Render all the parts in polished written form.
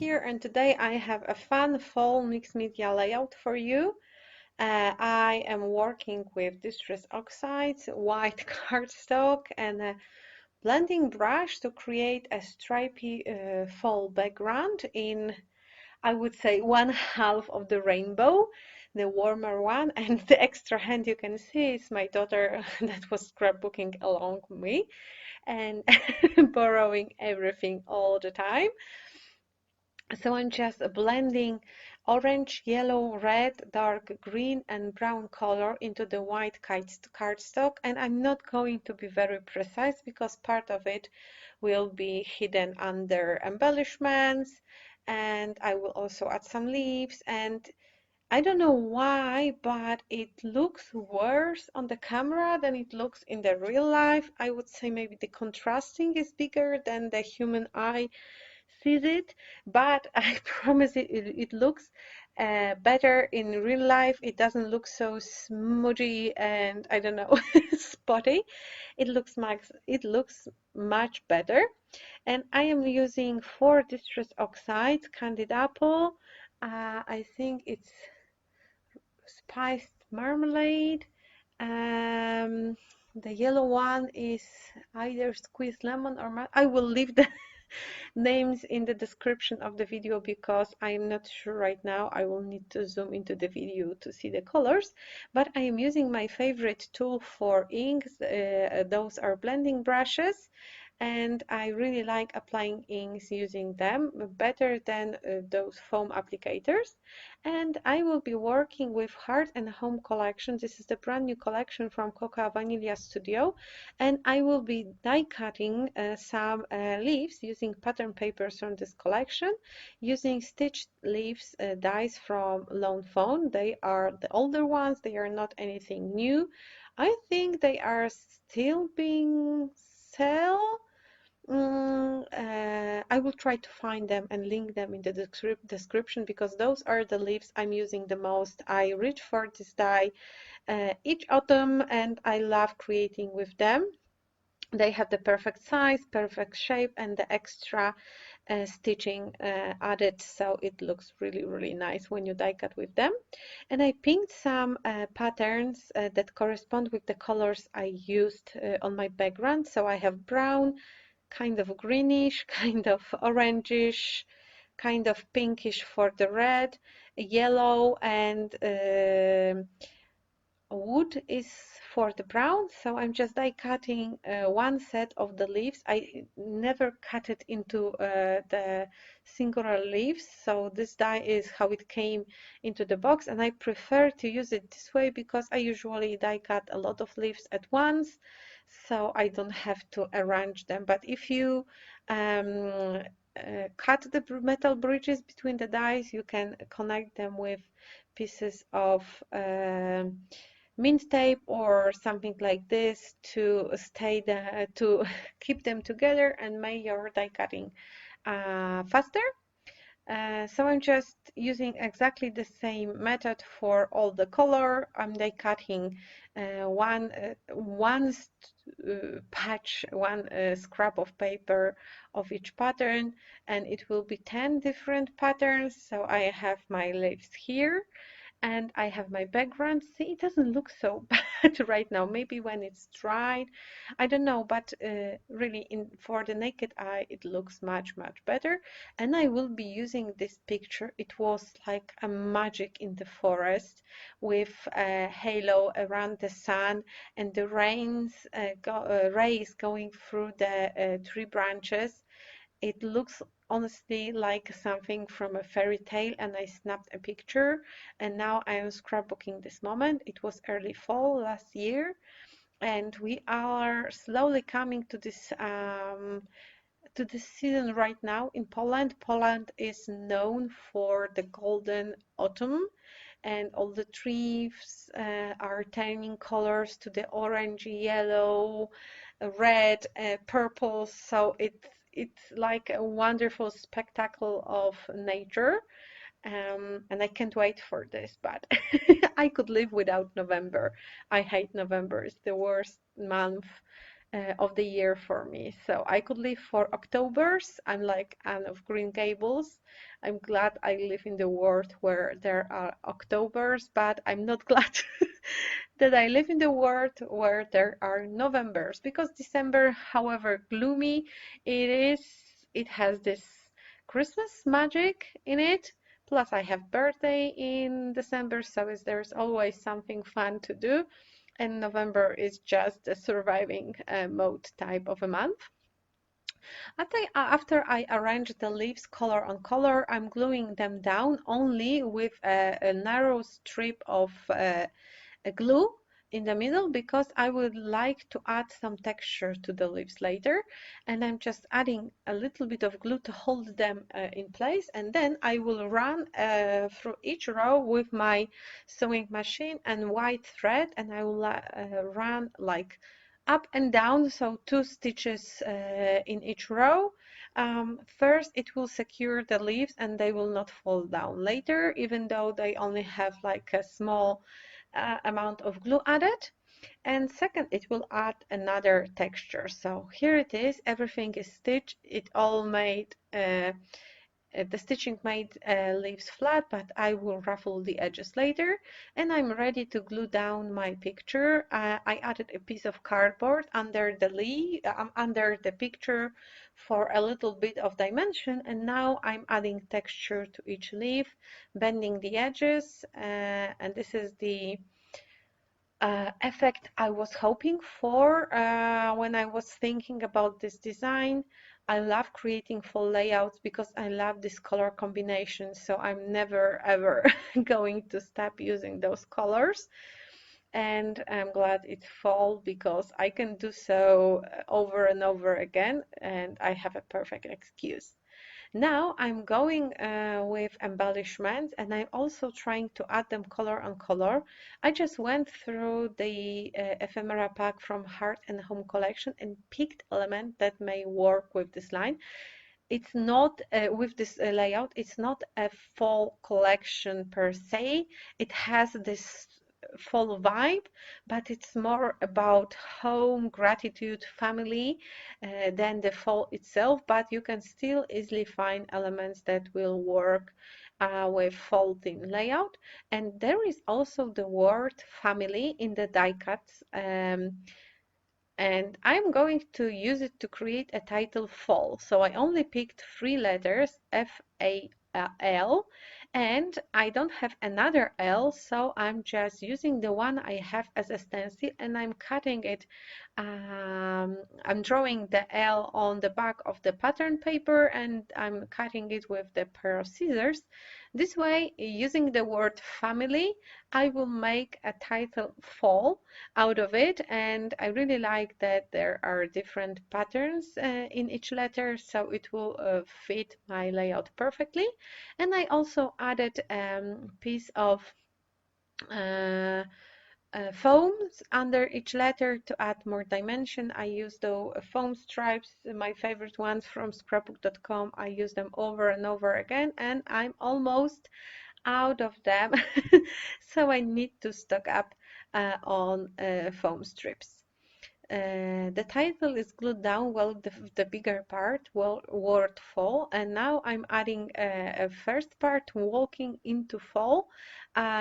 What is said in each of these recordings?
here, and today I have a fun fall mixed media layout for you. I am working with distress oxides, white cardstock, and a blending brush to create a stripy fall background in, I would say, one half of the rainbow, the warmer one, and the extra hand you can see is my daughter that was scrapbooking along with me and borrowing everything all the time. So I'm just blending orange, yellow, red, dark green and brown color into the white cardstock, and I'm not going to be very precise because part of it will be hidden under embellishments, and I will also add some leaves. And I don't know why, but it looks worse on the camera than it looks in the real life. I would say maybe the contrasting is bigger than the human eye sees it, but I promise it looks better in real life. It doesn't look so smudgy and I don't know spotty. It looks much better. And I am using 4 distress oxides, candied apple. I think it's spiced marmalade. The yellow one is either squeezed lemon or I will leave the names in the description of the video because I am not sure right now. I will need to zoom into the video to see the colors, but I am using my favorite tool for inks. Those are blending brushes, and I really like applying inks using them better than those foam applicators. And I will be working with Heart and Home collection. This is the brand new collection from Cocoa Vanilla Studio, and I will be die cutting some leaves using pattern papers from this collection, using stitched leaves dies from Lone Fawn. They are the older ones, they are not anything new. I think they are still being sold. I will try to find them and link them in the description because those are the leaves I'm using the most. I reach for this die each autumn and I love creating with them. They have the perfect size, perfect shape, and the extra stitching added, so it looks really nice when you die cut with them. And I picked some patterns that correspond with the colors I used on my background. So I have brown, kind of greenish, kind of orangish, kind of pinkish for the red, yellow, and wood is for the brown. So I'm just die cutting one set of the leaves. I never cut it into the singular leaves, so this die is how it came into the box, and I prefer to use it this way because I usually die cut a lot of leaves at once, so I don't have to arrange them. But if you cut the metal bridges between the dies, you can connect them with pieces of mint tape or something like this to to keep them together and make your die cutting faster. So I'm just using exactly the same method for all the color. I'm die cutting one patch, one scrap of paper of each pattern, and it will be 10 different patterns. So I have my leaves here and I have my background. See, it doesn't look so bad right now. Maybe when it's dried, I don't know, but really for the naked eye, it looks much better. And I will be using this picture. It was like a magic in the forest with a halo around the sun and the rays going through the tree branches. It looks honestly like something from a fairy tale, and I snapped a picture, and now I am scrapbooking this moment. It was early fall last year, and we are slowly coming to this season right now in Poland. Poland is known for the golden autumn, and all the trees are turning colors to the orange, yellow, red, purple. So it's like a wonderful spectacle of nature. And I can't wait for this, but I could live without November. I hate November. It's the worst month of the year for me. So I could live for Octobers. I'm like Anne of Green Gables. I'm glad I live in the world where there are Octobers, but I'm not glad that I live in the world where there are Novembers, because December, however gloomy it is, it has this Christmas magic in it. Plus, I have birthday in December, so there's always something fun to do. And November is just a surviving mode type of a month. After I arrange the leaves color on color, I'm gluing them down only with a narrow strip of a glue in the middle, because I would like to add some texture to the leaves later, and I'm just adding a little bit of glue to hold them in place, and then I will run through each row with my sewing machine and white thread, and I will run like up and down, so 2 stitches in each row. First, it will secure the leaves and they will not fall down later, even though they only have like a small amount of glue added. And second, it will add another texture. So here it is, everything is stitched. It all made the stitching made leaves flat, but I will ruffle the edges later. And I'm ready to glue down my picture. I added a piece of cardboard under the under the picture for a little bit of dimension, and now I'm adding texture to each leaf, bending the edges, and this is the effect I was hoping for when I was thinking about this design. I love creating full layouts because I love this color combination, so I'm never ever going to stop using those colors. And I'm glad it's fall because I can do so over and over again, and I have a perfect excuse. Now I'm going with embellishments, and I'm also trying to add them color on color. I just went through the ephemera pack from Heart and Home collection and picked elements that may work with this line. It's not with this layout, it's not a fall collection per se. It has this fall vibe, but it's more about home, gratitude, family than the fall itself. But you can still easily find elements that will work with fall theme layout. And there is also the word family in the die cuts. And I'm going to use it to create a title fall. So I only picked 3 letters, F-A-L, and I don't have another L, so I'm just using the one I have as a stencil, and I'm cutting it. I'm drawing the L on the back of the pattern paper, and I'm cutting it with the pair of scissors. This way, using the word family, I will make a title fall out of it, and I really like that there are different patterns in each letter, so it will fit my layout perfectly. And I also added a piece of uh, foams under each letter to add more dimension. I use the foam stripes, my favorite ones from scrapbook.com. I use them over and over again, and I'm almost out of them. So I need to stock up on foam strips. The title is glued down, well, the bigger part, word fall, and now I'm adding a first part, walking into fall,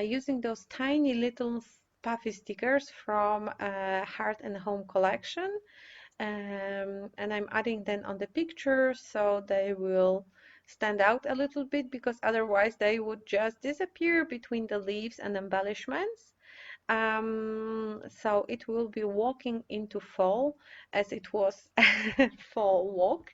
using those tiny little puffy stickers from Heart and Home collection, and I'm adding them on the picture so they will stand out a little bit, because otherwise they would just disappear between the leaves and embellishments. So it will be walking into fall, as it was fall walk,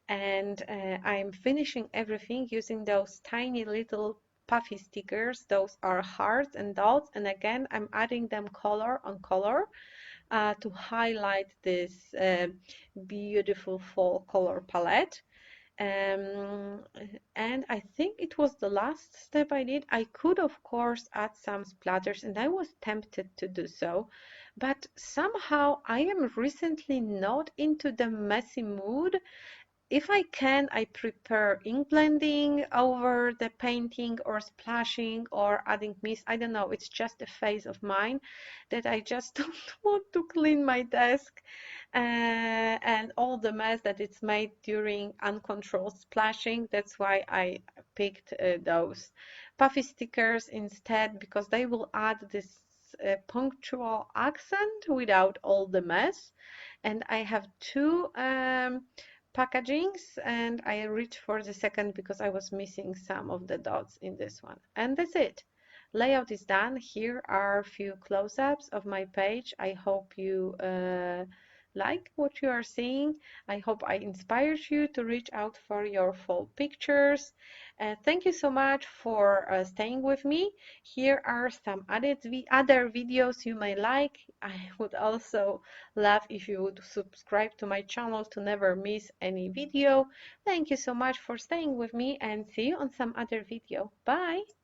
and I'm finishing everything using those tiny little puffy stickers. Those are hearts and dots, and again I'm adding them color on color to highlight this beautiful fall color palette. Um, and I think it was the last step I did. I could, of course, add some splatters, and I was tempted to do so, but somehow I am recently not into the messy mood. If I can, I prefer ink blending over the painting or splashing or adding mist. I don't know, it's just a phase of mine that I just don't want to clean my desk and all the mess that it's made during uncontrolled splashing. That's why I picked those puffy stickers instead, because they will add this punctual accent without all the mess. And I have two packagings, and I reached for the second because I was missing some of the dots in this one. And that's it. Layout is done. Here are a few close-ups of my page. I hope you like what you are seeing. I hope I inspired you to reach out for your fall pictures. Thank you so much for staying with me. Here are some other videos you may like. I would also love if you would subscribe to my channel to never miss any video. Thank you so much for staying with me, and see you on some other video. Bye!